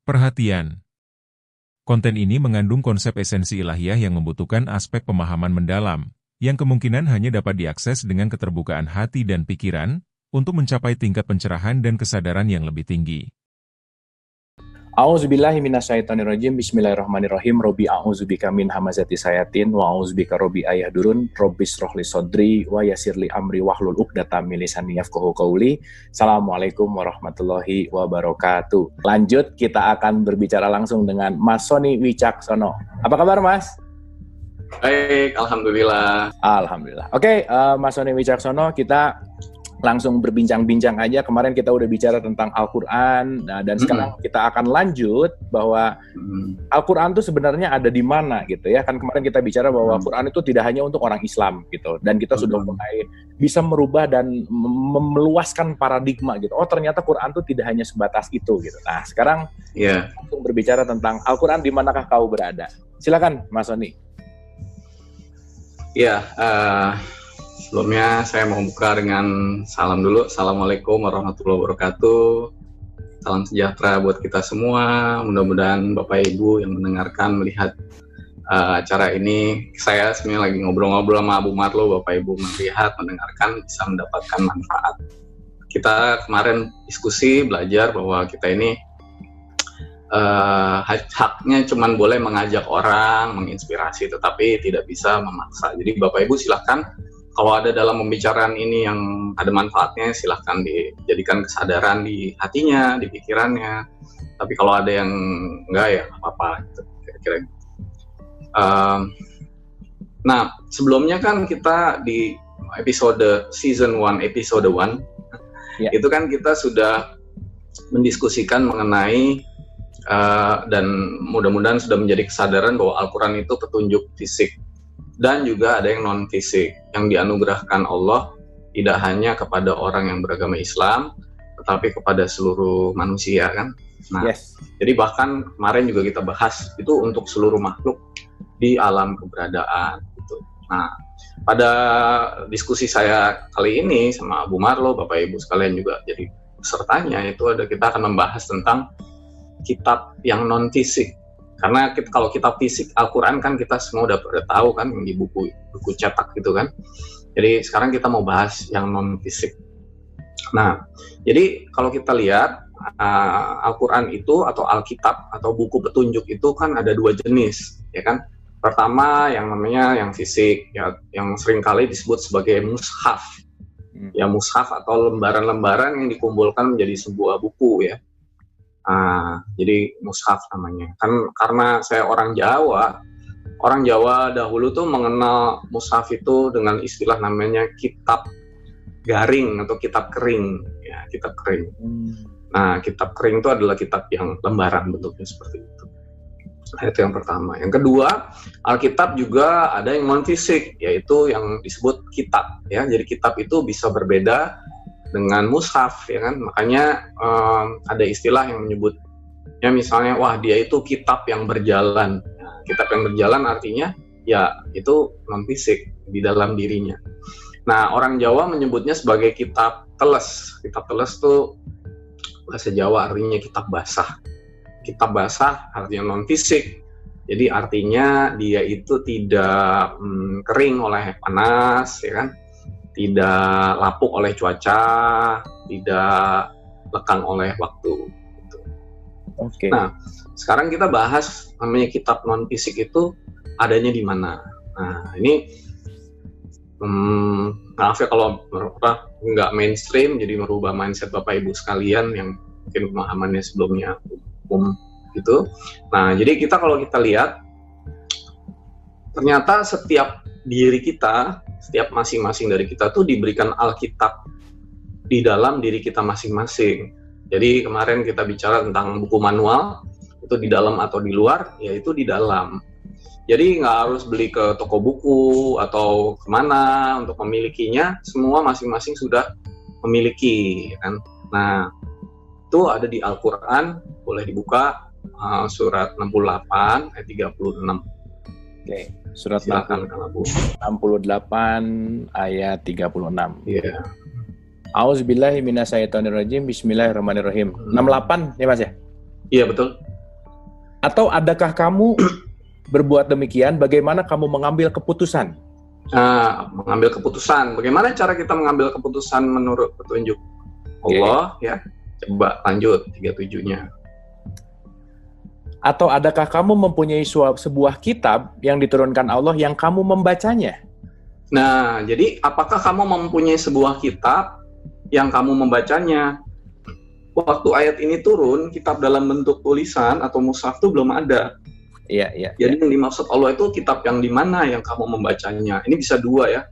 Perhatian. Konten ini mengandung konsep esensi ilahiyah yang membutuhkan aspek pemahaman mendalam, yang kemungkinan hanya dapat diakses dengan keterbukaan hati dan pikiran, untuk mencapai tingkat pencerahan dan kesadaran yang lebih tinggi. A'udzubillahi minasyaitonirrajim. Bismillahirrahmanirrahim. Robbi a'udzubika min hamazati sayatin wa a'udzubika robbi ayahdurun. Robbi shrahli sodri wa yassirli amri wahlul 'uqdatam min lisani yafqahu qawli. Assalamualaikum warahmatullahi wabarakatuh. Lanjut, kita akan berbicara langsung dengan Mas Sony Wicaksono. Apa kabar, Mas? Baik, alhamdulillah. Alhamdulillah. Oke, Mas Sony Wicaksono, kita langsung berbincang-bincang aja. Kemarin kita udah bicara tentang Al-Quran, dan sekarang kita akan lanjut bahwa Al-Quran itu sebenarnya ada di mana gitu ya. Kan kemarin kita bicara bahwa Al-Quran itu tidak hanya untuk orang Islam gitu, dan kita sudah mulai bisa merubah dan meluaskan paradigma gitu. Oh, ternyata Quran itu tidak hanya sebatas itu gitu. Nah, sekarang langsung berbicara tentang Al-Quran, di manakah kau berada? Silakan, Mas Sony. Sebelumnya saya mau buka dengan salam dulu. Assalamualaikum warahmatullahi wabarakatuh. Salam sejahtera buat kita semua. Mudah-mudahan Bapak Ibu yang mendengarkan, melihat acara ini, saya sebenarnya lagi ngobrol-ngobrol sama Abu Marlo, Bapak Ibu melihat, mendengarkan, bisa mendapatkan manfaat. Kita kemarin diskusi, belajar bahwa kita ini haknya cuma boleh mengajak orang, menginspirasi, tetapi tidak bisa memaksa. Jadi Bapak Ibu silahkan, kalau ada dalam pembicaraan ini yang ada manfaatnya, silahkan dijadikan kesadaran di hatinya, di pikirannya. Tapi kalau ada yang enggak, ya apa-apa gitu, kira-kira gitu. Nah, sebelumnya kan kita di episode season 1, episode 1, itu kan kita sudah mendiskusikan mengenai dan mudah-mudahan sudah menjadi kesadaran bahwa Al-Quran itu petunjuk fisik. Dan juga ada yang non-fisik, yang dianugerahkan Allah tidak hanya kepada orang yang beragama Islam, tetapi kepada seluruh manusia kan. Nah, jadi bahkan kemarin juga kita bahas itu untuk seluruh makhluk di alam keberadaan. Gitu. Nah, pada diskusi saya kali ini sama Abu Marlo, Bapak Ibu sekalian juga jadi pesertanya, itu kita akan membahas tentang kitab yang non-fisik. Karena kalau kitab fisik Al-Quran kan kita semua udah pada tahu kan, di buku cetak gitu kan. Jadi sekarang kita mau bahas yang non-fisik. Nah, jadi kalau kita lihat Al-Quran itu atau Alkitab atau buku petunjuk itu kan ada dua jenis, ya kan. Pertama yang namanya yang fisik, ya, yang seringkali disebut sebagai mushaf. Ya, mushaf atau lembaran-lembaran yang dikumpulkan menjadi sebuah buku ya. Jadi mushaf namanya. Kan karena saya orang Jawa dahulu tuh mengenal mushaf itu dengan istilah namanya kitab garing atau kitab kering, ya, kitab kering. Nah, kitab kering itu adalah kitab yang lembaran bentuknya seperti itu. Nah, itu yang pertama. Yang kedua, Alkitab juga ada yang non fisik, yaitu yang disebut kitab, ya. Jadi kitab itu bisa berbeda dengan mushaf, ya kan. Makanya ada istilah yang menyebutnya misalnya, wah dia itu kitab yang berjalan. Nah, kitab yang berjalan artinya ya itu non fisik di dalam dirinya. Nah, orang Jawa menyebutnya sebagai kitab teles. Kitab teles tuh bahasa Jawa artinya kitab basah. Kitab basah artinya non fisik. Jadi artinya dia itu tidak kering oleh panas, ya kan. Tidak lapuk oleh cuaca, tidak lekang oleh waktu. Gitu. Nah, sekarang kita bahas namanya kitab non fisik itu adanya di mana. Nah, ini maaf ya kalau nggak mainstream, jadi merubah mindset Bapak Ibu sekalian yang mungkin pemahamannya sebelumnya gitu. Nah, jadi kalau kita lihat, ternyata setiap diri kita, setiap masing-masing dari kita tuh diberikan Alkitab di dalam diri kita masing-masing. Jadi kemarin kita bicara tentang buku manual, itu di dalam atau di luar, yaitu di dalam. Jadi nggak harus beli ke toko buku atau kemana untuk memilikinya, semua masing-masing sudah memiliki, kan? Nah, itu ada di Al-Quran, boleh dibuka surat 68 ayat 36. Oke, surat 68 ayat 36. Iya. A'udzubillahi minasyaitonirrajim. Bismillahirrahmanirrahim. 68 ya Mas ya? Iya, betul. Atau adakah kamu berbuat demikian, bagaimana kamu mengambil keputusan? Mengambil keputusan. Bagaimana cara kita mengambil keputusan menurut petunjuk Allah, ya? Coba lanjut 37-nya. Atau adakah kamu mempunyai sebuah kitab yang diturunkan Allah yang kamu membacanya? Nah, jadi apakah kamu mempunyai sebuah kitab yang kamu membacanya? Waktu ayat ini turun, kitab dalam bentuk tulisan atau mushaf itu belum ada. Iya. Jadi yang dimaksud Allah itu kitab yang di mana yang kamu membacanya. Ini bisa dua ya.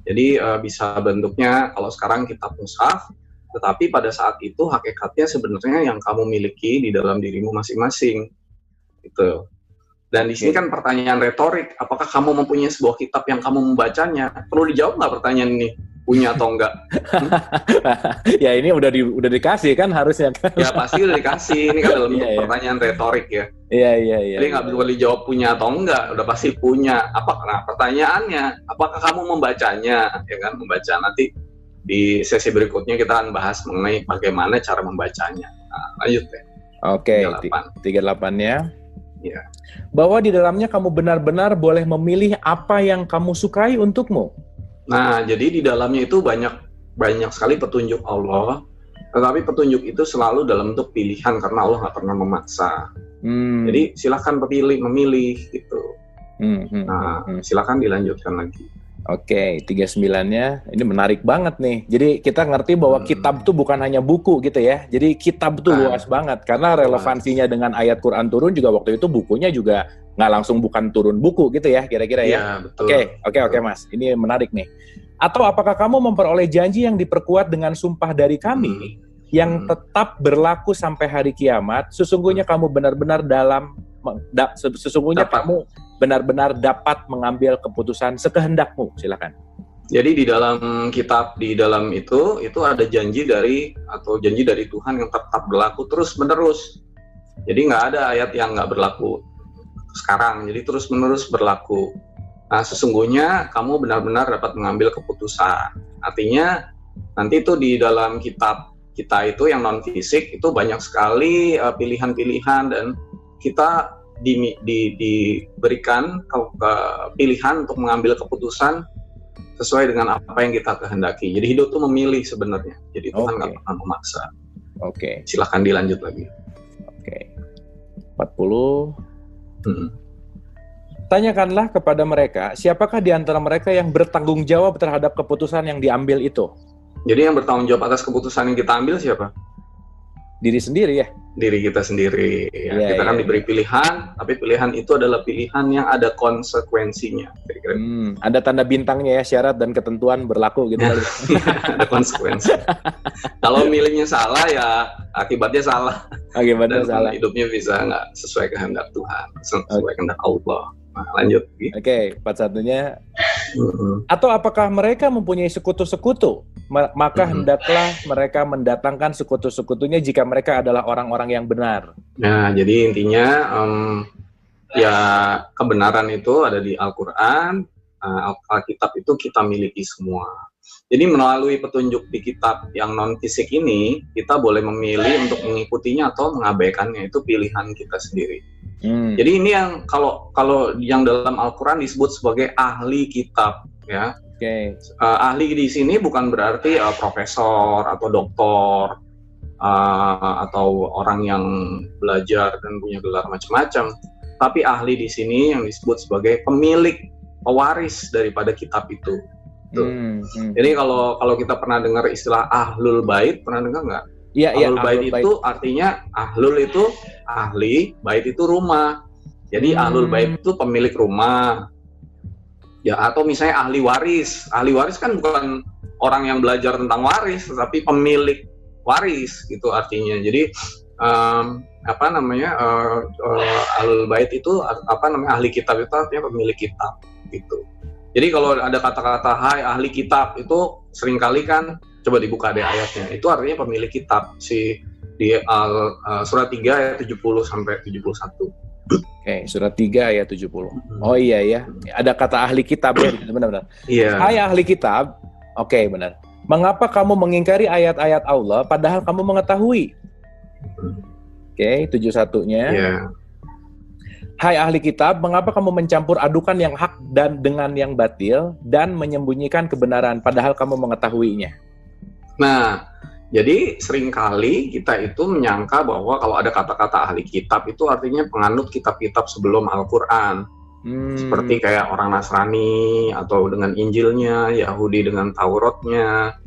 Jadi bisa bentuknya kalau sekarang kitab mushaf, tetapi pada saat itu hakikatnya sebenarnya yang kamu miliki di dalam dirimu masing-masing. Gitu. Dan di sini kan pertanyaan retorik, apakah kamu mempunyai sebuah kitab yang kamu membacanya? Perlu dijawab nggak pertanyaan ini? Punya atau enggak? Ya ini udah dikasih kan harusnya. Ya pasti udah dikasih. Ini kan dalam bentuk pertanyaan retorik ya. Iya. Jadi nggak boleh dijawab punya atau enggak, udah pasti punya. Nah, pertanyaannya, apakah kamu membacanya? Ya kan, membaca. Nanti di sesi berikutnya kita akan bahas mengenai bagaimana cara membacanya. Nah, lanjut ya. Oke, 38-nya. Ya. Bahwa di dalamnya kamu benar-benar boleh memilih apa yang kamu sukai untukmu. Nah, jadi di dalamnya itu banyak sekali petunjuk Allah, tetapi petunjuk itu selalu dalam bentuk pilihan karena Allah nggak pernah memaksa. Jadi silakan memilih gitu. Silakan dilanjutkan lagi. Oke, 39-nya ini menarik banget nih. Jadi kita ngerti bahwa kitab tuh bukan hanya buku gitu ya. Jadi kitab tuh luas banget karena relevansinya dengan ayat Quran turun juga waktu itu bukunya juga nggak langsung bukan turun buku gitu ya kira-kira ya. Oke, Mas. Ini menarik nih. Atau apakah kamu memperoleh janji yang diperkuat dengan sumpah dari kami yang tetap berlaku sampai hari kiamat? Sesungguhnya kamu benar-benar kamu benar-benar dapat mengambil keputusan sekehendakmu. Silakan. Jadi di dalam kitab, di dalam itu ada janji dari Tuhan yang tetap berlaku terus-menerus. Jadi nggak ada ayat yang nggak berlaku sekarang. Jadi terus-menerus berlaku. Nah, sesungguhnya kamu benar-benar dapat mengambil keputusan. Artinya nanti itu di dalam kitab kita itu yang non fisik itu banyak sekali pilihan-pilihan dan kita diberikan pilihan untuk mengambil keputusan sesuai dengan apa yang kita kehendaki. Jadi hidup itu memilih sebenarnya. Jadi Tuhan nggak pernah memaksa. Silahkan dilanjut lagi. 40. Tanyakanlah kepada mereka, siapakah di antara mereka yang bertanggung jawab terhadap keputusan yang diambil itu? Jadi yang bertanggung jawab atas keputusan yang kita ambil siapa? Diri sendiri ya? Diri kita sendiri. Kita kan diberi pilihan, tapi pilihan itu adalah pilihan yang ada konsekuensinya. Kira-kira. Ada tanda bintangnya ya, syarat dan ketentuan berlaku gitu. Ada konsekuensi. Kalau milihnya salah ya akibatnya salah. Dan hidupnya bisa nggak sesuai kehendak Tuhan, sesuai kehendak Allah. Nah, lanjut. 41-nya. Atau apakah mereka mempunyai sekutu-sekutu? Maka hendaklah mereka mendatangkan sekutu-sekutunya jika mereka adalah orang-orang yang benar. Nah, jadi intinya ya kebenaran itu ada di Al-Quran. Alkitab itu kita miliki semua. Jadi melalui petunjuk di kitab yang non fisik ini, kita boleh memilih untuk mengikutinya atau mengabaikannya. Itu pilihan kita sendiri. Jadi ini yang kalau yang dalam Al-Quran disebut sebagai ahli kitab, ya. Ahli di sini bukan berarti profesor atau doktor atau orang yang belajar dan punya gelar macam-macam. Tapi ahli di sini yang disebut sebagai pemilik, pewaris daripada kitab itu. Jadi kalau kita pernah dengar istilah ahlul bait, pernah dengar nggak? Ahlul bait itu artinya ahlul itu ahli, bait itu rumah. Jadi ahlul bait itu pemilik rumah. Ya, atau misalnya ahli waris. Ahli waris kan bukan orang yang belajar tentang waris, tetapi pemilik waris gitu artinya. Jadi ahlul bait itu ahli kitab itu artinya pemilik kitab gitu. Jadi kalau ada kata-kata hai ahli kitab itu seringkali kan coba dibuka deh ayatnya. Itu artinya pemilik kitab di surat 3 ayat 70 sampai 71. Surat 3 ayat 70. Oh iya ya. Ada kata ahli kitab ya, benar-benar. Iya. Hai ahli kitab. Benar. Mengapa kamu mengingkari ayat-ayat Allah padahal kamu mengetahui? 71-nya. Hai ahli kitab, mengapa kamu mencampur adukan yang hak dan dengan yang batil dan menyembunyikan kebenaran padahal kamu mengetahuinya? Nah, jadi seringkali kita itu menyangka bahwa kalau ada kata-kata ahli kitab itu artinya penganut kitab-kitab sebelum Al-Quran. Seperti kayak orang Nasrani atau dengan Injilnya, Yahudi dengan Tauratnya.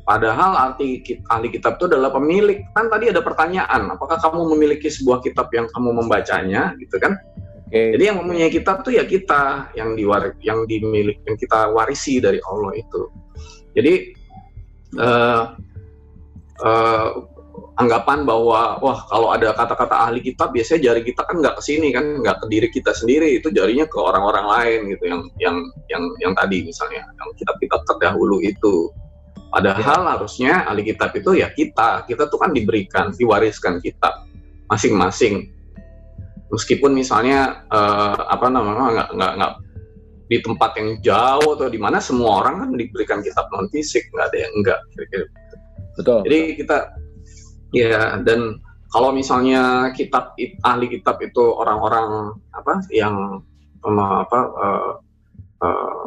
Padahal arti ahli kitab itu adalah pemilik. Kan tadi ada pertanyaan, apakah kamu memiliki sebuah kitab yang kamu membacanya, gitu kan? Jadi yang mempunyai kitab itu ya kita yang kita warisi dari Allah itu. Jadi anggapan bahwa wah kalau ada kata-kata ahli kitab biasanya jari kita kan nggak ke sini kan, nggak ke diri kita sendiri, itu jarinya ke orang-orang lain gitu yang tadi misalnya yang kitab-kitab terdahulu itu. Padahal harusnya ahli kitab itu ya kita tuh kan diwariskan kitab masing-masing. Meskipun misalnya nggak di tempat yang jauh atau di mana, semua orang kan diberikan kitab non fisik, nggak ada yang enggak. Betul. Jadi kita ya, dan kalau misalnya ahli kitab itu orang-orang yang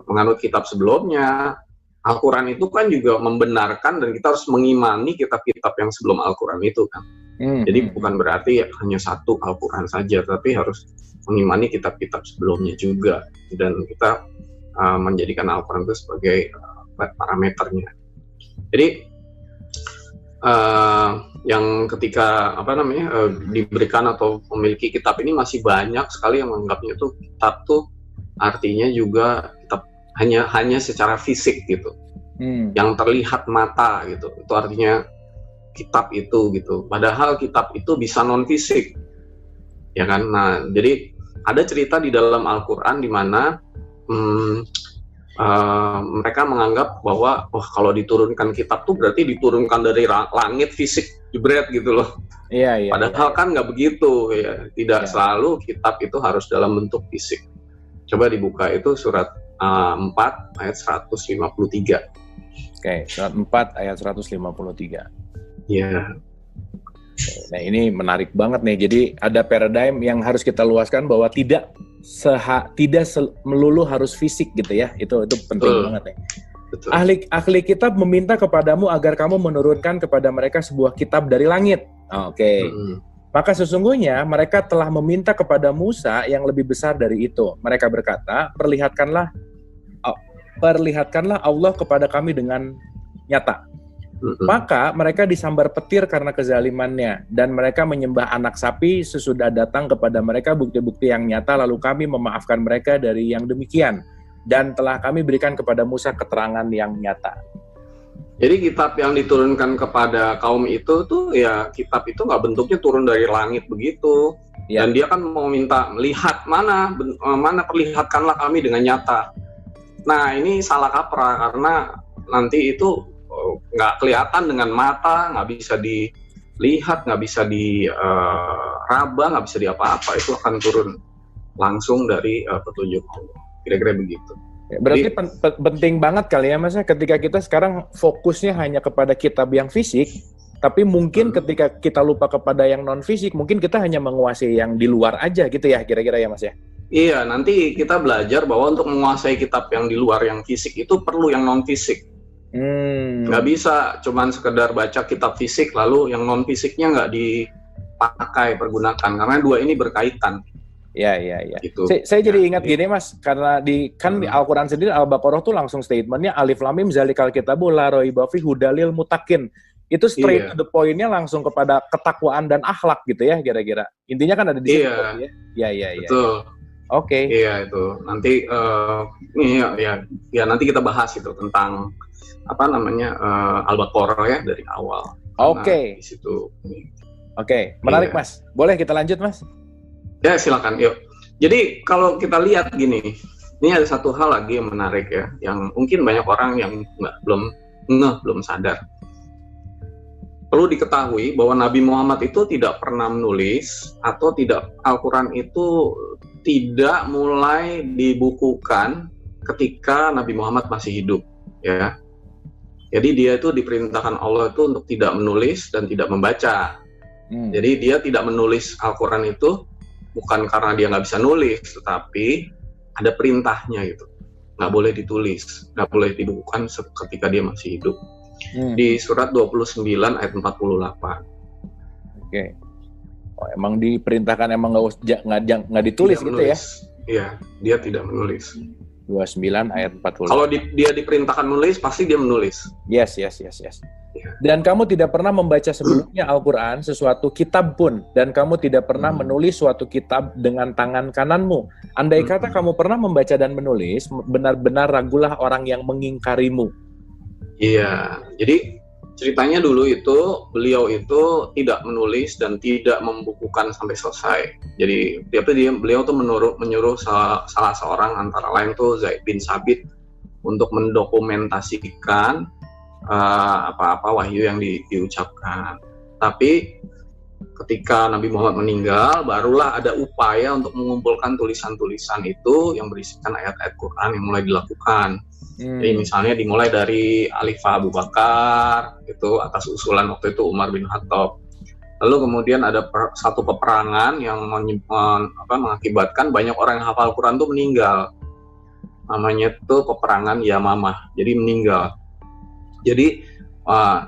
menganut kitab sebelumnya, Al-Quran itu kan juga membenarkan dan kita harus mengimani kitab-kitab yang sebelum Al-Quran itu kan. Jadi bukan berarti hanya satu Al-Quran saja, tapi harus mengimani kitab-kitab sebelumnya juga, dan kita menjadikan Al-Quran itu sebagai parameternya. Jadi yang ketika diberikan atau memiliki kitab ini masih banyak sekali yang menganggapnya tuh kitab tuh artinya juga kitab hanya secara fisik gitu, yang terlihat mata gitu, itu artinya kitab itu gitu. Padahal kitab itu bisa non fisik, ya kan? Nah, jadi ada cerita di dalam Al-Quran di mana mereka menganggap bahwa kalau diturunkan kitab tuh berarti diturunkan dari langit fisik, jebret gitu loh. Iya. Padahal kan nggak begitu ya. Tidak selalu kitab itu harus dalam bentuk fisik. Coba dibuka itu surat 4 ayat 153. Oke, surat 4 ayat 153. Iya. Nah, ini menarik banget nih. Jadi ada paradigm yang harus kita luaskan bahwa tidak melulu harus fisik gitu ya. Itu penting banget nih. Betul. Ahli kitab meminta kepadamu agar kamu menurunkan kepada mereka sebuah kitab dari langit. Oke. Maka sesungguhnya mereka telah meminta kepada Musa yang lebih besar dari itu. Mereka berkata, perlihatkanlah Allah kepada kami dengan nyata. Maka mereka disambar petir karena kezalimannya, dan mereka menyembah anak sapi sesudah datang kepada mereka bukti-bukti yang nyata, lalu kami memaafkan mereka dari yang demikian, dan telah kami berikan kepada Musa keterangan yang nyata. Jadi kitab yang diturunkan kepada kaum itu tuh ya, kitab itu nggak bentuknya turun dari langit begitu, dan dia kan mau minta melihat mana perlihatkanlah kami dengan nyata. Nah, ini salah kaprah karena nanti itu nggak kelihatan dengan mata, nggak bisa dilihat, nggak bisa diraba, nggak bisa apa-apa. Itu akan turun langsung dari petunjuk Allah. Kira-kira begitu. Berarti penting banget kali ya Mas, ketika kita sekarang fokusnya hanya kepada kitab yang fisik, tapi mungkin ketika kita lupa kepada yang non fisik, mungkin kita hanya menguasai yang di luar aja gitu ya, kira-kira ya Mas ya? Iya, nanti kita belajar bahwa untuk menguasai kitab yang di luar yang fisik itu perlu yang non fisik. Nggak bisa cuman sekedar baca kitab fisik lalu yang non fisiknya nggak dipakai, pergunakan, karena dua ini berkaitan. Iya. Gitu. Saya jadi ingat gini Mas, karena di Al-Quran sendiri Al-Baqarah tuh langsung statementnya alif lam mim zalikal kitabu la raiba fihi hudalil muttaqin. Itu straight to the point-nya langsung kepada ketakwaan dan akhlak gitu ya, kira-kira. Intinya kan ada di situ ya. Iya. Betul. Oke. Iya itu. Nanti nanti kita bahas itu tentang Al-Baqarah ya dari awal. Oke. Di situ. Oke, menarik Mas. Boleh kita lanjut Mas? Ya silakan, yuk. Jadi kalau kita lihat gini, ini ada satu hal lagi yang menarik ya, yang mungkin banyak orang yang belum sadar. Perlu diketahui bahwa Nabi Muhammad itu tidak pernah menulis atau Al-Quran itu tidak mulai dibukukan ketika Nabi Muhammad masih hidup, ya. Jadi dia itu diperintahkan Allah itu untuk tidak menulis dan tidak membaca. Jadi dia tidak menulis Al-Quran itu bukan karena dia nggak bisa nulis, tetapi ada perintahnya gitu. Nggak boleh ditulis, nggak boleh dibukukan ketika dia masih hidup. Di surat 29 ayat 48. Oke. Oh, emang diperintahkan emang nggak ditulis tidak gitu menulis. Ya? Iya, dia tidak menulis. 29 ayat 48. Kalau dia diperintahkan menulis, pasti dia menulis. Yes. Dan kamu tidak pernah membaca sebelumnya Al-Quran, sesuatu kitab pun, dan kamu tidak pernah menulis suatu kitab dengan tangan kananmu. Andai kata kamu pernah membaca dan menulis, benar-benar ragulah orang yang mengingkarimu. Iya, jadi ceritanya dulu itu, beliau itu tidak menulis dan tidak membukukan sampai selesai. Jadi beliau tuh menyuruh salah seorang, antara lain tuh Zaid bin Sabit, untuk mendokumentasikan apa-apa wahyu yang diucapkan. Tapi ketika Nabi Muhammad meninggal, barulah ada upaya untuk mengumpulkan tulisan-tulisan itu yang berisikan ayat-ayat Quran yang mulai dilakukan. Jadi misalnya dimulai dari Khalifah Abu Bakar, itu atas usulan waktu itu Umar bin Khattab. Lalu kemudian ada satu peperangan yang mengakibatkan banyak orang yang hafal Quran itu meninggal. Namanya itu peperangan Yamamah, jadi meninggal. Jadi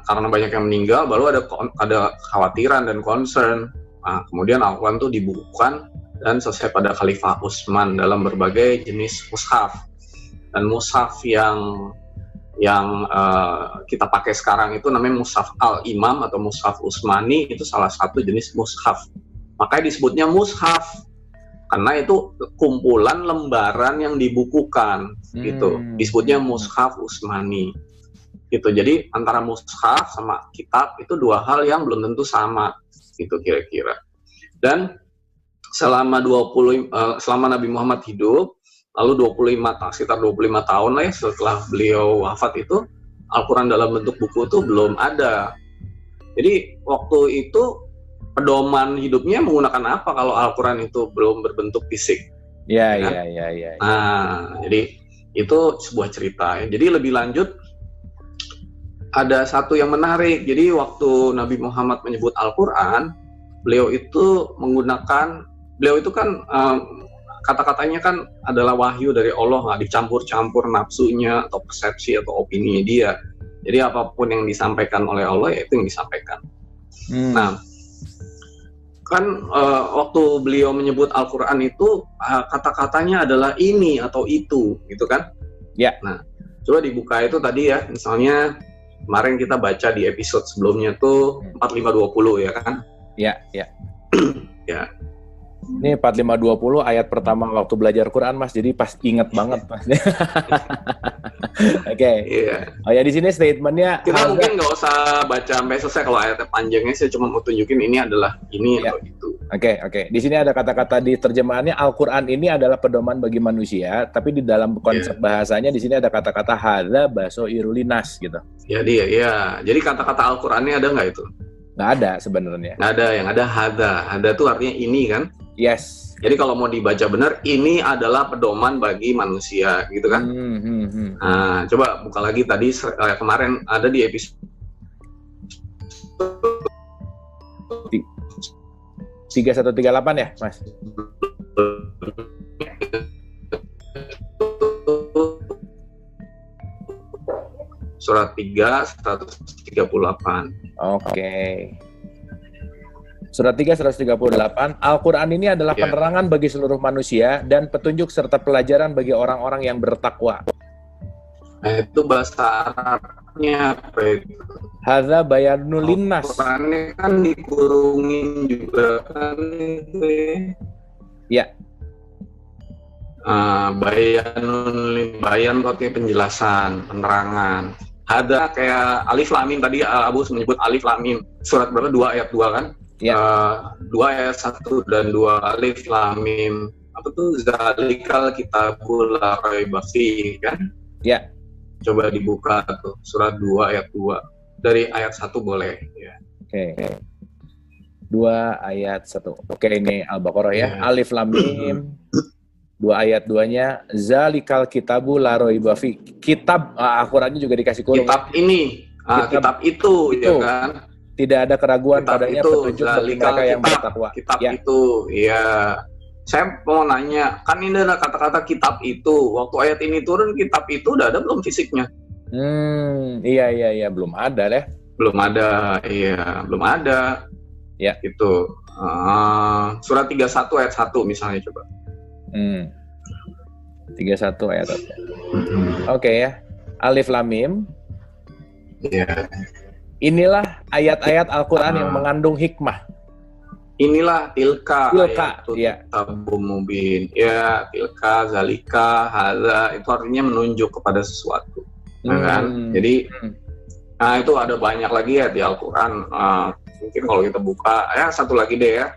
karena banyak yang meninggal, baru ada kekhawatiran dan concern. Kemudian Al-Quran itu dibukukan dan selesai pada Khalifah Utsman dalam berbagai jenis mushaf. Dan mushaf yang kita pakai sekarang itu namanya mushaf Al-Imam atau mushaf Utsmani, itu salah satu jenis mushaf. Makanya disebutnya mushaf karena itu kumpulan lembaran yang dibukukan, gitu. Disebutnya mushaf Utsmani. Gitu. Jadi antara mushaf sama kitab itu dua hal yang belum tentu sama, gitu kira-kira. Dan selama Nabi Muhammad hidup, lalu sekitar 25 tahun lah ya setelah beliau wafat itu, Al-Quran dalam bentuk buku itu belum ada. Jadi waktu itu pedoman hidupnya menggunakan apa kalau Al-Quran itu belum berbentuk fisik? Iya. Nah, jadi itu sebuah cerita. Jadi lebih lanjut, ada satu yang menarik. Jadi waktu Nabi Muhammad menyebut Al-Quran, beliau itu kan kata-katanya kan adalah wahyu dari Allah, nggak dicampur-campur nafsunya atau persepsi atau opini dia. Jadi apapun yang disampaikan oleh Allah, ya itu yang disampaikan. Nah, kan waktu beliau menyebut Al-Quran itu kata-katanya adalah ini atau itu, gitu kan? Ya. Nah, coba dibuka itu tadi ya, misalnya kemarin kita baca di episode sebelumnya tuh 4520 ya kan? Iya. Ya. Ini 4520 ayat pertama waktu belajar Quran, Mas. Jadi pas inget banget, Mas. Oke. Iya. Oh ya, di sini statementnya kita mungkin nggak usah baca sampai selesai kalau ayatnya panjangnya, saya cuma mau tunjukin ini adalah ini atau itu. Oke. Di sini ada kata-kata di terjemahannya, Al-Quran ini adalah pedoman bagi manusia, tapi di dalam konsep bahasanya di sini ada kata-kata hadza basoirul linas gitu. Jadi kata-kata Al-Qurannya ada nggak itu? Nggak ada sebenarnya. Nggak ada, yang ada hadza. Hadza itu artinya ini kan? Yes. Jadi kalau mau dibaca benar, ini adalah pedoman bagi manusia, gitu kan? Nah, coba buka lagi tadi kemarin ada di episode 3138 ya, Mas? Surat 3, 138. Oke. Surat 3, 138, Al-Quran ini adalah penerangan bagi seluruh manusia dan petunjuk serta pelajaran bagi orang-orang yang bertakwa. Nah, itu bahasa Arabnya apa itu? Hadza bayanul linnas. Al-Qurannya kan dikurungin juga kan itu ya. Bayan artinya penjelasan, penerangan. Hadza kayak alif lam mim, tadi Abu menyebut alif lam mim. Surat berapa? 2 ayat 2 kan? 2 ayat 1 dan 2 alif lam mim. Apa tuh? Zalikal kitabul la raiba fihi kan? Ya. Coba dibuka tuh surat 2 ayat 2. Dari ayat 1 boleh ya. Oke. 2 ayat 1. Oke, ini Al-Baqarah ya. Alif lam mim. 2 ayat 2-nya zalikal kitabu la raiba fi. Kitab Al-Qurannya juga dikasih kurung. Kitab ini, kitab itu ya kan. Tidak ada keraguan kitab padanya, itu, petunjuk bagi mereka yang bertakwa. Kitab itu, ya. Saya mau nanya, kan ini ada kata-kata kitab itu. Waktu ayat ini turun, kitab itu udah ada belum fisiknya? Iya, belum ada deh. Belum ada, iya, belum ada. Ya. Itu. Surat 31 ayat 1 misalnya coba. 31 ayat 1. Oke ya. Alif Lam Mim. Iya. Inilah ayat-ayat Al-Quran yang mengandung hikmah. Inilah tilka ya. Kitabum mubin. Ya, tilka, zalika, hadza, itu artinya menunjuk kepada sesuatu. Kan? Jadi itu ada banyak lagi ya di Al-Quran. Mungkin kalau kita buka, satu lagi deh ya.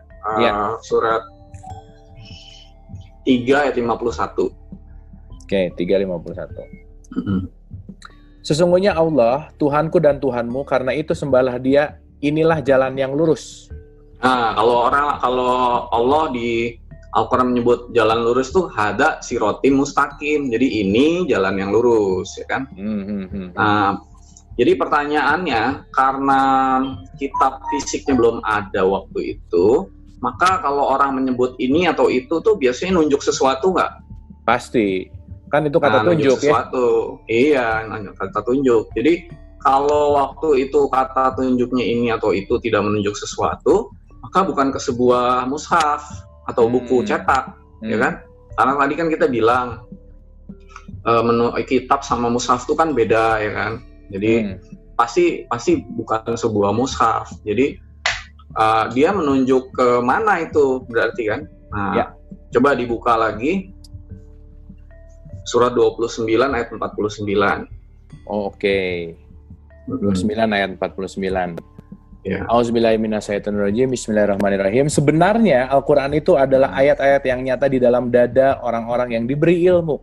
Surat 3 ayat 51. Oke, 3:51. Sesungguhnya Allah, Tuhanku dan Tuhanmu, karena itu sembahlah Dia, inilah jalan yang lurus. Nah, kalau Allah di Al-Quran menyebut jalan lurus tuh hada sirotim mustaqim. Jadi ini jalan yang lurus, ya kan? Nah, jadi pertanyaannya, karena kitab fisiknya belum ada waktu itu, maka kalau orang menyebut ini atau itu tuh biasanya nunjuk sesuatu nggak? Pasti. Kan itu kata tunjuk sesuatu. Iya, kata tunjuk. Jadi kalau waktu itu kata tunjuknya ini atau itu tidak menunjuk sesuatu, maka bukan ke sebuah mushaf atau buku cetak, ya kan? Karena tadi kan kita bilang kitab sama mushaf itu kan beda, ya kan? Jadi pasti bukan sebuah mushaf. Jadi dia menunjuk ke mana itu berarti kan? Nah, coba dibuka lagi surat 29 ayat 49. Oke. 29 ayat 49. Ya. Auzubillahiminasyaitonirrajim. Bismillahirrahmanirrahim. Sebenarnya Al-Quran itu adalah ayat-ayat yang nyata di dalam dada orang-orang yang diberi ilmu.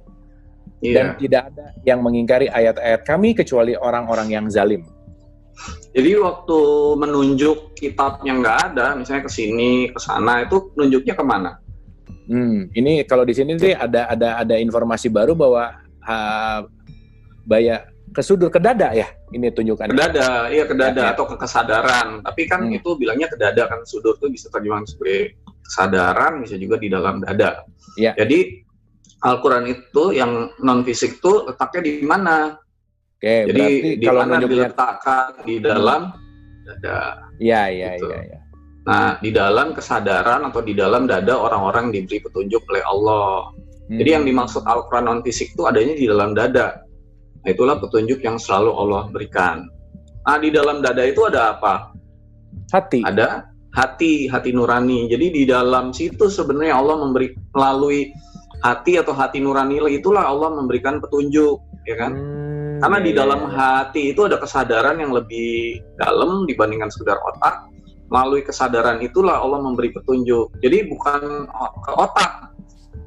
Dan tidak ada yang mengingkari ayat-ayat kami kecuali orang-orang yang zalim. Jadi waktu menunjuk kitab yang nggak ada, misalnya ke sini, ke sana, itu nunjuknya kemana? Ini kalau di sini sih ada informasi baru bahwa ke sudut, ke dada ya, ini tunjukkan. Ke dada, iya ke dada atau ke kesadaran. Tapi kan itu bilangnya ke dada kan, sudut itu bisa terjemahan sebagai kesadaran, bisa juga di dalam dada. Ya. Jadi Al-Quran itu yang non fisik itu letaknya di mana? Oke, jadi di kalau mana diletakkan di dalam dada. Iya. Nah, di dalam kesadaran atau di dalam dada orang-orang diberi petunjuk oleh Allah. Jadi yang dimaksud Al-Quran non fisik itu adanya di dalam dada. Nah, itulah petunjuk yang selalu Allah berikan. Nah, di dalam dada itu ada apa? Hati. Ada hati nurani. Jadi di dalam situ sebenarnya Allah memberi, melalui hati atau hati nurani itulah Allah memberikan petunjuk, ya kan? Karena di dalam hati itu ada kesadaran yang lebih dalam dibandingkan sekedar otak. Melalui kesadaran itulah Allah memberi petunjuk. Jadi bukan ke otak,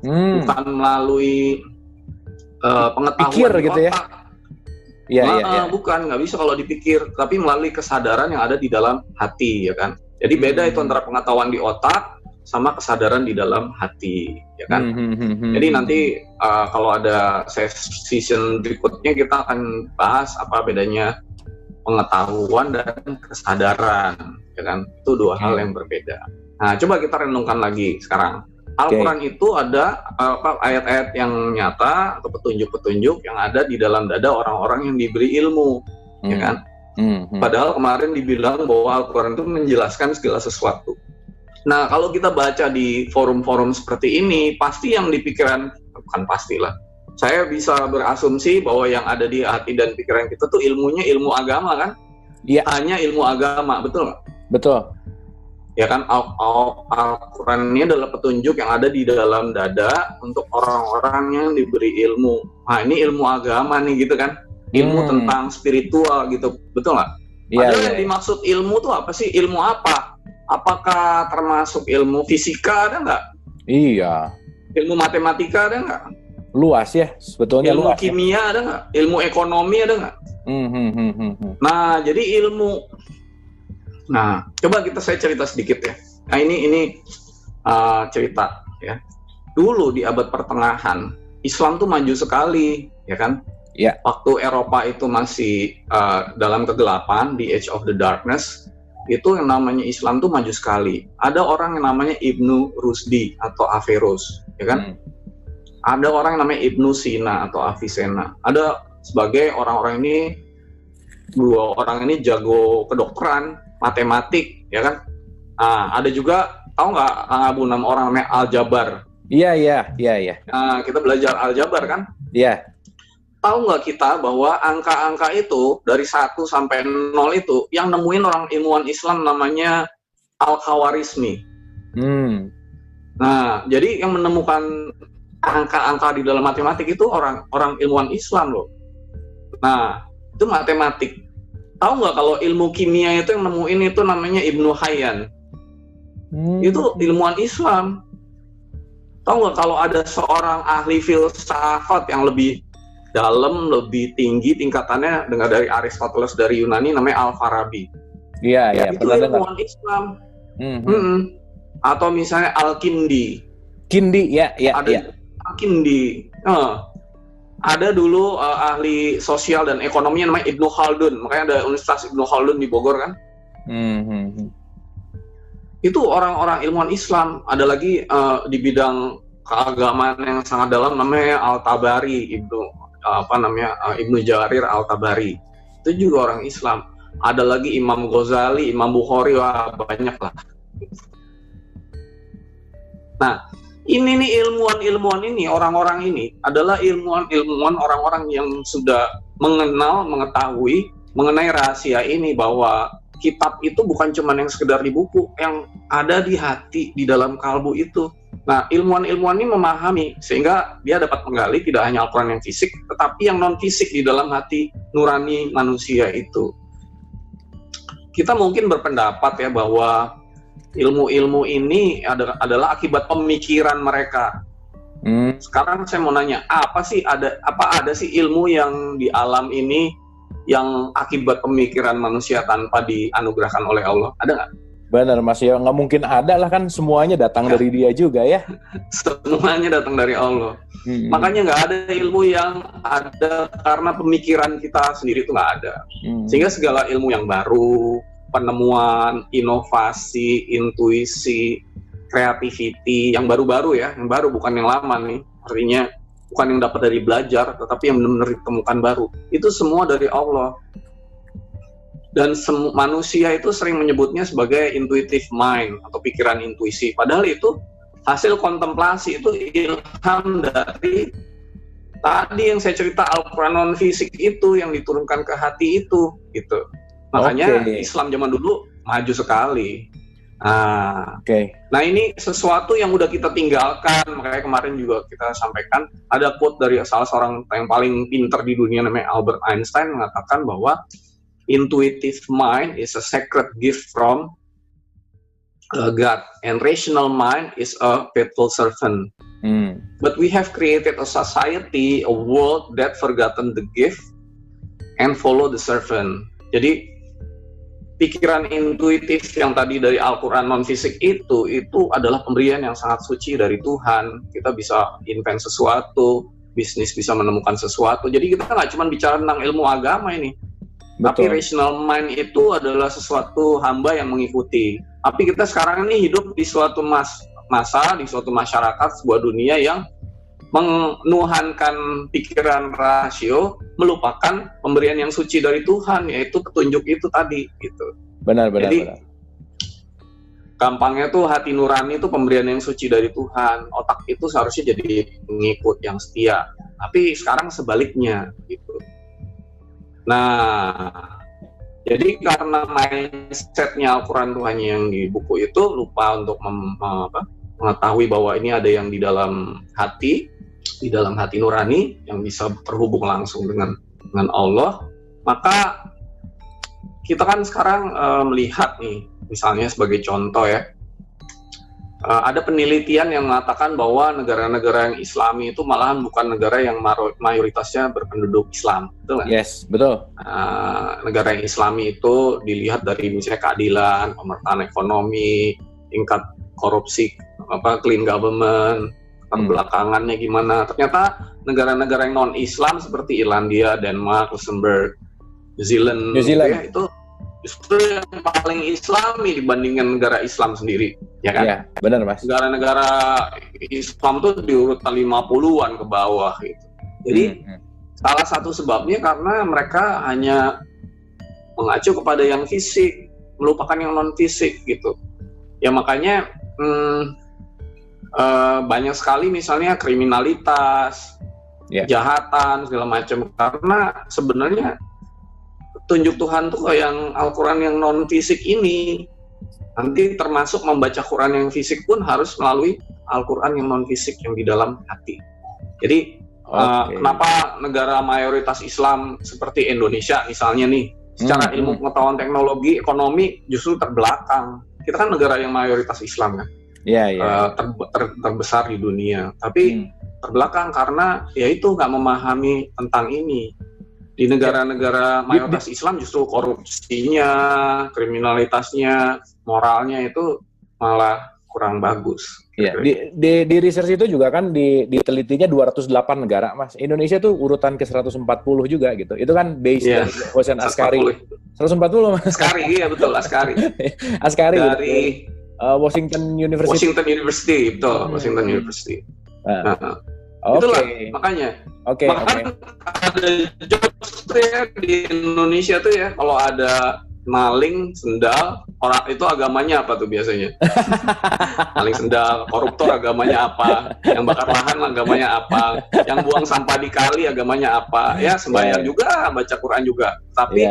bukan melalui pengetahuan pikir di gitu otak. Iya. Bukan, nggak bisa kalau dipikir, tapi melalui kesadaran yang ada di dalam hati, ya kan? Jadi beda itu antara pengetahuan di otak sama kesadaran di dalam hati, ya kan? Jadi nanti kalau ada season berikutnya kita akan bahas apa bedanya pengetahuan dan kesadaran, ya kan? Itu dua hal yang berbeda. Nah, coba kita renungkan lagi sekarang. Al-Quran itu ada ayat-ayat yang nyata atau petunjuk-petunjuk yang ada di dalam dada orang-orang yang diberi ilmu, ya kan? Padahal kemarin dibilang bahwa Al-Quran itu menjelaskan segala sesuatu. Nah, kalau kita baca di forum-forum seperti ini, pasti yang dipikiran, bukan pastilah, saya bisa berasumsi bahwa yang ada di hati dan pikiran kita tuh ilmunya ilmu agama kan? Iya. Hanya ilmu agama, betul nggak? Betul. Ya kan, Al-Quran ini adalah petunjuk yang ada di dalam dada untuk orang-orang yang diberi ilmu. Nah, ini ilmu agama nih gitu kan, ilmu tentang spiritual gitu, betul nggak? Padahal yang dimaksud ilmu tuh apa sih? Ilmu apa? Apakah termasuk ilmu fisika, ada nggak? Iya. Ilmu matematika ada nggak? Luas ya, sebetulnya ilmu luas. Kimia ada nggak? Ilmu ekonomi ada nggak? Nah, jadi ilmu. Nah, coba saya cerita sedikit ya. Nah, ini cerita ya. Dulu di abad pertengahan, Islam tuh maju sekali, ya kan? Ya. Waktu Eropa itu masih dalam kegelapan, di Age of the Darkness, itu yang namanya Islam tuh maju sekali. Ada orang yang namanya Ibnu Rusdi atau Averroes, ya kan? Ada orang yang namanya Ibnu Sina atau Avicenna. Ada sebagai orang-orang ini, dua orang ini jago kedokteran, matematik, ya kan? Ada juga, tahu nggak Kang Abu, nama orang namanya Aljabar? Iya. Kita belajar aljabar kan? Iya. Tahu nggak kita bahwa angka-angka itu dari 1 sampai 0 itu yang nemuin orang ilmuwan Islam namanya Al-Khawarizmi. Nah, jadi yang menemukan angka-angka di dalam matematik itu orang ilmuwan Islam loh. Nah, itu matematik. Tahu nggak kalau ilmu kimia itu yang nemuin itu namanya Ibnu Hayyan. Itu ilmuwan Islam. Tahu nggak kalau ada seorang ahli filsafat yang lebih dalam, lebih tinggi tingkatannya dengan dari Aristoteles dari Yunani namanya Al-Farabi. Iya, itu ilmuwan Islam. Atau misalnya Al-Kindi. Ada. Al-Kindi. Ada dulu ahli sosial dan ekonomi namanya Ibnu Khaldun. Makanya ada Universitas Ibnu Khaldun di Bogor kan. Itu orang-orang ilmuwan Islam. Ada lagi di bidang keagamaan yang sangat dalam namanya Al-Tabari, Ibnu Jarir Al-Tabari. Itu juga orang Islam. Ada lagi Imam Ghazali, Imam Bukhari, banyak lah. Nah, ini nih ilmuwan ini, orang-orang ini adalah ilmuwan orang-orang yang sudah mengetahui mengenai rahasia ini, bahwa kitab itu bukan cuma yang sekedar di buku, yang ada di hati, di dalam kalbu itu. Nah, ilmuwan-ilmuwan ini memahami, sehingga dia dapat menggali tidak hanya Al-Quran yang fisik, tetapi yang non-fisik di dalam hati nurani manusia itu. Kita mungkin berpendapat ya bahwa ilmu-ilmu ini adalah akibat pemikiran mereka. Sekarang saya mau nanya, apa ada sih ilmu yang di alam ini yang akibat pemikiran manusia tanpa dianugerahkan oleh Allah? Ada nggak? Benar, Mas. Ya nggak mungkin ada lah, kan semuanya datang dari Dia juga ya. Semuanya datang dari Allah. Makanya nggak ada ilmu yang ada karena pemikiran kita sendiri, itu nggak ada. Sehingga segala ilmu yang baru, penemuan, inovasi, intuisi, creativity, yang baru-baru ya, yang baru bukan yang lama nih. Artinya bukan yang dapat dari belajar, tetapi yang benar-benar ditemukan baru. Itu semua dari Allah. Dan manusia itu sering menyebutnya sebagai intuitive mind atau pikiran intuisi. Padahal itu hasil kontemplasi, itu ilham dari tadi yang saya cerita Al-Quran non-fisik itu yang diturunkan ke hati itu, gitu. Makanya Islam zaman dulu maju sekali. Nah, ini sesuatu yang udah kita tinggalkan. Makanya kemarin juga kita sampaikan ada quote dari salah seorang yang paling pintar di dunia namanya Albert Einstein, mengatakan bahwa intuitive mind is a sacred gift from God, and rational mind is a faithful servant. But we have created a society, a world that forgotten the gift and follow the servant. Jadi pikiran intuitif yang tadi dari Al-Quran non-fisik itu adalah pemberian yang sangat suci dari Tuhan. Kita bisa invent sesuatu, bisnis bisa menemukan sesuatu. Jadi kita nggak cuma bicara tentang ilmu agama ini. Betul. Tapi rational mind itu adalah sesuatu hamba yang mengikuti. Tapi kita sekarang ini hidup di suatu masa, di suatu masyarakat, sebuah dunia yang menuhankan pikiran rasio, melupakan pemberian yang suci dari Tuhan, yaitu petunjuk itu tadi, gitu. Benar. Jadi, gampangnya tuh hati nurani itu pemberian yang suci dari Tuhan. Otak itu seharusnya jadi pengikut yang setia. Tapi sekarang sebaliknya, gitu. Nah, jadi karena mindsetnya Al-Quran Tuhan yang di buku itu lupa untuk mengetahui bahwa ini ada yang di dalam hati nurani yang bisa terhubung langsung dengan Allah, maka kita kan sekarang melihat nih, misalnya sebagai contoh ya, ada penelitian yang mengatakan bahwa negara-negara yang Islami itu malahan bukan negara yang mayoritasnya berpenduduk Islam, betul nggak? Yes, betul. Negara yang Islami itu dilihat dari misalnya keadilan, pemerataan ekonomi, tingkat korupsi, clean government, terbelakangannya gimana. Ternyata negara-negara yang non-Islam seperti Irlandia, Denmark, Luxembourg, New Zealand. Ya, itu justru yang paling Islami dibandingkan negara Islam sendiri, ya kan? Iya, benar Mas. Negara-negara Islam tuh di urutan 50-an ke bawah gitu. Jadi salah satu sebabnya karena mereka hanya mengacu kepada yang fisik, melupakan yang non fisik gitu. Ya makanya banyak sekali misalnya kriminalitas, kejahatan segala macam, karena sebenarnya tunjuk Tuhan tuh yang Al-Quran yang non fisik ini nanti termasuk membaca Quran yang fisik pun harus melalui Al-Quran yang non fisik yang di dalam hati. Jadi kenapa negara mayoritas Islam seperti Indonesia misalnya nih secara ilmu pengetahuan teknologi ekonomi justru terbelakang. Kita kan negara yang mayoritas Islam kan, terbesar di dunia, tapi terbelakang karena ya itu nggak memahami tentang ini. Di negara-negara mayoritas Islam justru korupsinya, kriminalitasnya, moralnya itu malah kurang bagus. Iya, di research itu juga kan ditelitinya 208 negara, Mas. Indonesia tuh urutan ke 140 juga gitu. Itu kan based dari Hossein Askari. 140, Mas. Askari, iya betul, Askari. Askari dari Washington University. Washington University, betul, Washington University. Itulah makanya. Bahkan ada jokes ya di Indonesia tuh ya, kalau ada maling sendal, orang itu agamanya apa tuh biasanya? Maling sendal, koruptor agamanya apa? Yang bakar lahan agamanya apa? Yang buang sampah di kali agamanya apa? Ya sembahyang juga, baca Quran juga. Tapi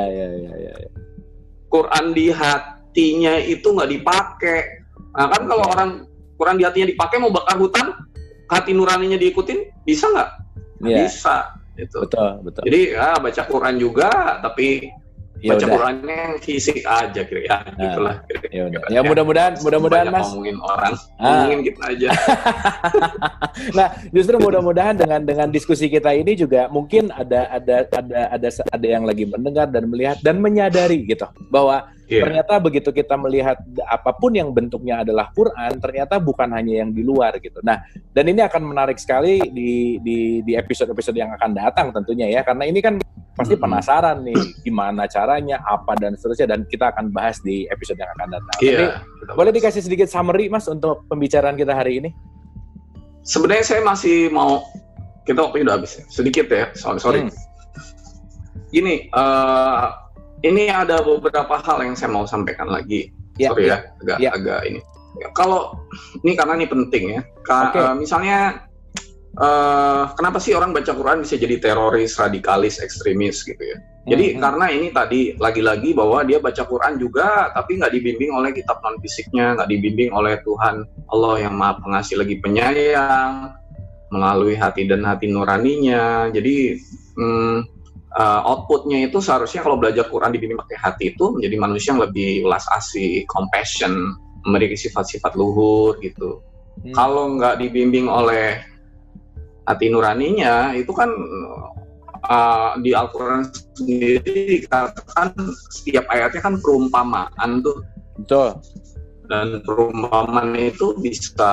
Quran di hatinya itu nggak dipakai. Nah kan kalau orang Quran di hatinya dipakai mau bakar hutan, hati nuraninya diikutin, bisa nggak? Bisa. Itu. Betul. Jadi baca Quran juga, tapi baca Qurannya yang fisik aja kira-kira. Gitulah. Ya mudah-mudahan Mas. Ngomongin orang, ngomongin kita aja. Nah, justru mudah-mudahan dengan diskusi kita ini juga mungkin ada yang lagi mendengar dan melihat dan menyadari gitu bahwa ternyata begitu kita melihat apapun yang bentuknya adalah Quran, ternyata bukan hanya yang di luar gitu. Nah, dan ini akan menarik sekali di episode-episode yang akan datang tentunya ya, karena ini kan pasti penasaran nih gimana caranya, apa dan seterusnya, dan kita akan bahas di episode yang akan datang. Boleh dikasih sedikit summary Mas untuk pembicaraan kita hari ini? Sebenarnya saya masih mau, kita waktunya udah habis ya, sedikit ya, sorry. Gini, ini ada beberapa hal yang saya mau sampaikan lagi. Agak ini. Kalau ini karena ini penting ya. Misalnya kenapa sih orang baca Quran bisa jadi teroris, radikalis, ekstremis gitu ya? Jadi karena ini tadi lagi-lagi bahwa dia baca Quran juga, tapi nggak dibimbing oleh kitab non fisiknya, nggak dibimbing oleh Tuhan Allah yang Maha Pengasih lagi Penyayang melalui hati dan hati nuraninya. Jadi outputnya itu seharusnya kalau belajar Quran dibimbing pakai hati itu menjadi manusia yang lebih welas asih, compassion, memiliki sifat-sifat luhur gitu. Kalau nggak dibimbing oleh hati nuraninya, itu kan di Al-Quran sendiri dikatakan setiap ayatnya kan perumpamaan tuh. Betul. Dan perumpamaan itu bisa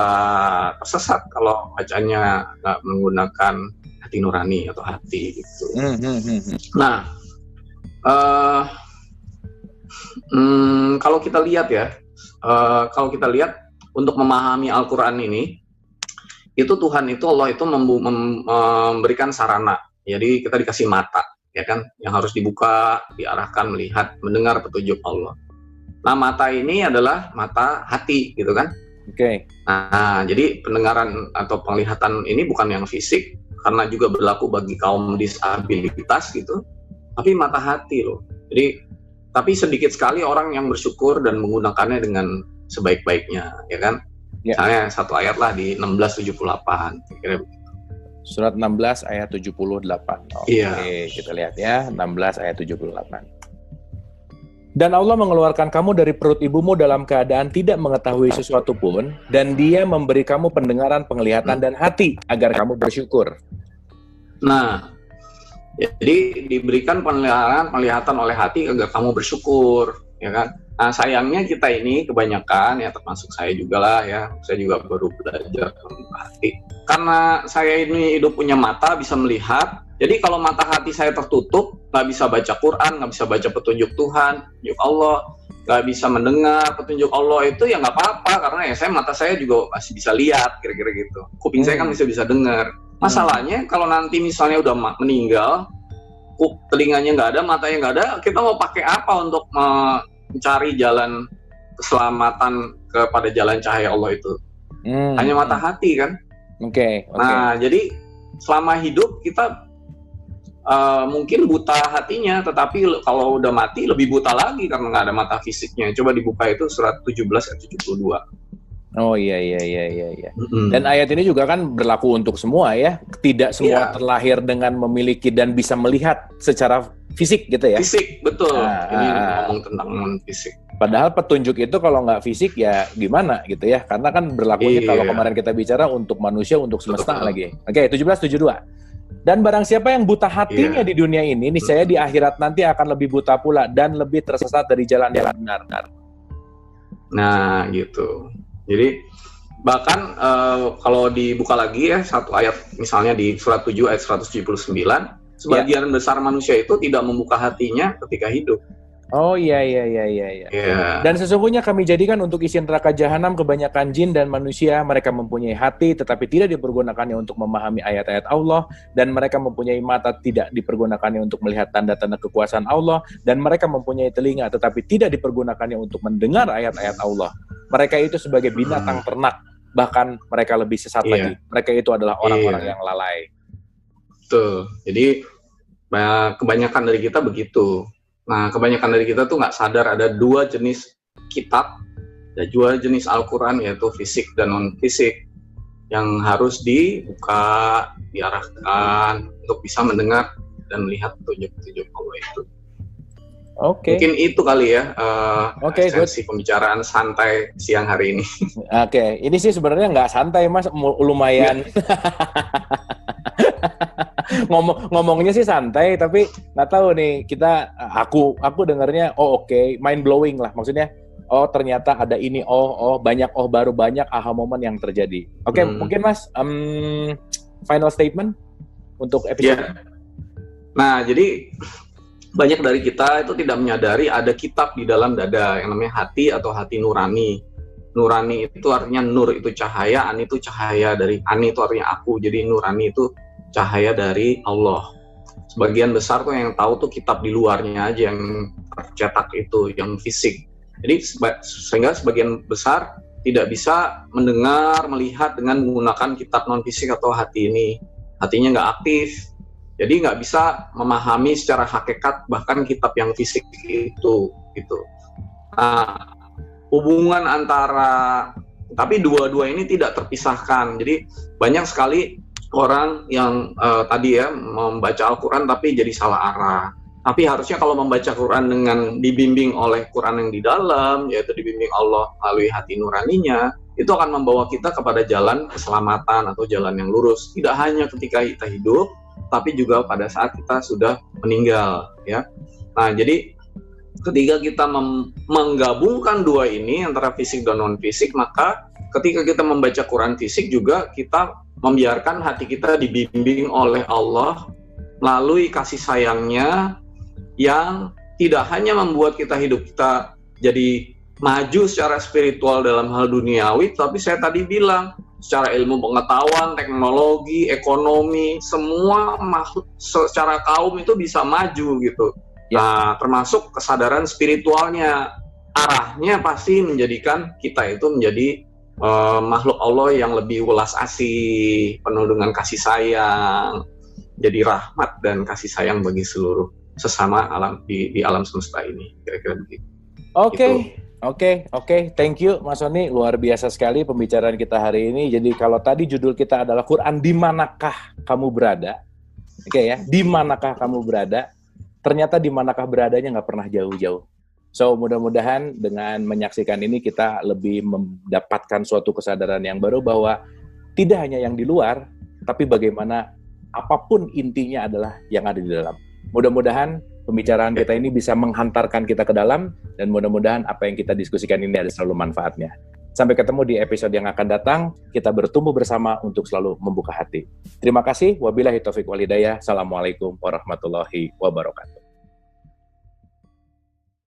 tersesat kalau bacanya nggak menggunakan hati nurani atau hati gitu. Nah, kalau kita lihat ya, untuk memahami Al-Quran ini, itu Tuhan itu Allah itu memberikan sarana. Jadi kita dikasih mata, ya kan, yang harus dibuka, diarahkan, melihat, mendengar petunjuk Allah. Nah, mata ini adalah mata hati, gitu kan? Nah, jadi pendengaran atau penglihatan ini bukan yang fisik, karena juga berlaku bagi kaum disabilitas gitu, tapi mata hati loh. Jadi, tapi sedikit sekali orang yang bersyukur dan menggunakannya dengan sebaik-baiknya, ya kan? Misalnya satu ayat lah di 1678, kira-kira begitu. Surat 16 ayat 78. Kita lihat ya, 16 ayat 78. Dan Allah mengeluarkan kamu dari perut ibumu dalam keadaan tidak mengetahui sesuatu pun, dan Dia memberi kamu pendengaran, penglihatan, dan hati agar kamu bersyukur. Nah, jadi diberikan penglihatan oleh hati agar kamu bersyukur, ya kan? Nah, sayangnya kita ini kebanyakan, ya termasuk saya juga lah ya, saya juga baru belajar membuka hati. Karena saya ini hidup punya mata, bisa melihat, Jadi kalau mata hati saya tertutup, nggak bisa baca Quran, nggak bisa baca petunjuk Tuhan, petunjuk Allah, nggak bisa mendengar petunjuk Allah, itu ya nggak apa-apa, karena ya mata saya juga masih bisa lihat, kira-kira gitu. Kuping saya kan bisa dengar. Masalahnya kalau nanti misalnya udah meninggal, telinganya nggak ada, matanya nggak ada, kita mau pakai apa untuk mencari jalan keselamatan kepada jalan cahaya Allah itu? Hanya mata hati kan? Oke. Nah, jadi selama hidup kita mungkin buta hatinya, tetapi kalau udah mati lebih buta lagi karena nggak ada mata fisiknya. Coba dibuka itu surat 17 ayat 72. Oh iya. Dan ayat ini juga kan berlaku untuk semua ya. Tidak semua terlahir dengan memiliki dan bisa melihat secara fisik gitu ya. Fisik, betul. Ini ngomong tentang fisik. Padahal petunjuk itu kalau nggak fisik ya gimana gitu ya. Karena kan berlakunya kalau kemarin kita bicara untuk manusia, untuk semesta lagi. Oke, 17:72. Dan barang siapa yang buta hatinya di dunia ini, niscaya di akhirat nanti akan lebih buta pula dan lebih tersesat dari jalan yang benar. Nah, gitu. Jadi bahkan kalau dibuka lagi ya satu ayat, misalnya di surat 7 ayat 179, sebagian besar manusia itu tidak membuka hatinya ketika hidup. Oh iya. Dan sesungguhnya kami jadikan untuk isi neraka jahanam kebanyakan jin dan manusia. Mereka mempunyai hati tetapi tidak dipergunakannya untuk memahami ayat-ayat Allah, dan mereka mempunyai mata tidak dipergunakannya untuk melihat tanda-tanda kekuasaan Allah, dan mereka mempunyai telinga tetapi tidak dipergunakannya untuk mendengar ayat-ayat Allah. Mereka itu sebagai binatang ternak, bahkan mereka lebih sesat lagi. Mereka itu adalah orang-orang yang lalai. Betul. Jadi kebanyakan dari kita begitu. Nah, kebanyakan dari kita tuh nggak sadar ada dua jenis kitab, ada dua jenis Al-Quran, yaitu fisik dan non-fisik, yang harus dibuka, diarahkan untuk bisa mendengar dan melihat petunjuk-petunjuk Allah itu. Oke. Mungkin itu kali ya esensi pembicaraan santai siang hari ini. Oke, ini sih sebenarnya nggak santai Mas, lumayan. Ngomongnya sih santai, tapi nggak tahu nih aku dengarnya mind blowing lah, maksudnya ternyata ada ini, banyak baru banyak aha moment yang terjadi. Oke, mungkin Mas final statement untuk episode. Nah, jadi banyak dari kita itu tidak menyadari ada kitab di dalam dada yang namanya hati atau hati nurani. Nurani itu artinya nur, itu cahaya, ani itu cahaya dari, ani itu artinya aku, jadi nurani itu cahaya dari Allah. Sebagian besar tuh yang tahu tuh kitab di luarnya aja yang tercetak itu, yang fisik. Jadi sehingga sebagian besar tidak bisa mendengar, melihat dengan menggunakan kitab non fisik atau hati ini. Hatinya nggak aktif, jadi nggak bisa memahami secara hakikat bahkan kitab yang fisik itu gitu. Nah, hubungan antara, tapi dua-dua ini tidak terpisahkan. Jadi banyak sekali orang yang tadi ya membaca Al-Quran tapi jadi salah arah. Tapi harusnya kalau membaca Quran dengan dibimbing oleh Quran yang di dalam, yaitu dibimbing Allah melalui hati nuraninya, itu akan membawa kita kepada jalan keselamatan atau jalan yang lurus. Tidak hanya ketika kita hidup, tapi juga pada saat kita sudah meninggal. Ya. Nah, jadi ketika kita menggabungkan dua ini antara fisik dan non fisik, maka ketika kita membaca Quran fisik juga kita membiarkan hati kita dibimbing oleh Allah melalui kasih sayangnya yang tidak hanya membuat kita hidup kita jadi maju secara spiritual dalam hal duniawi, tapi saya tadi bilang secara ilmu pengetahuan, teknologi, ekonomi, semua makhluk secara kaum itu bisa maju gitu. Nah, termasuk kesadaran spiritualnya, arahnya pasti menjadikan kita itu menjadi makhluk Allah yang lebih welas asih, penuh dengan kasih sayang, jadi rahmat dan kasih sayang bagi seluruh sesama alam di alam semesta ini, kira-kira begitu. Oke, thank you Mas Sony, luar biasa sekali pembicaraan kita hari ini. Jadi kalau tadi judul kita adalah Quran di manakah kamu berada, di manakah kamu berada, ternyata di manakah beradanya nggak pernah jauh-jauh. So mudah-mudahan dengan menyaksikan ini kita lebih mendapatkan suatu kesadaran yang baru bahwa tidak hanya yang di luar, tapi bagaimana apapun intinya adalah yang ada di dalam. Mudah-mudahan pembicaraan kita ini bisa menghantarkan kita ke dalam, dan mudah-mudahan apa yang kita diskusikan ini ada selalu manfaatnya. Sampai ketemu di episode yang akan datang. Kita bertumbuh bersama untuk selalu membuka hati. Terima kasih. Wabillahi taufiq wal hidayah. Assalamualaikum warahmatullahi wabarakatuh.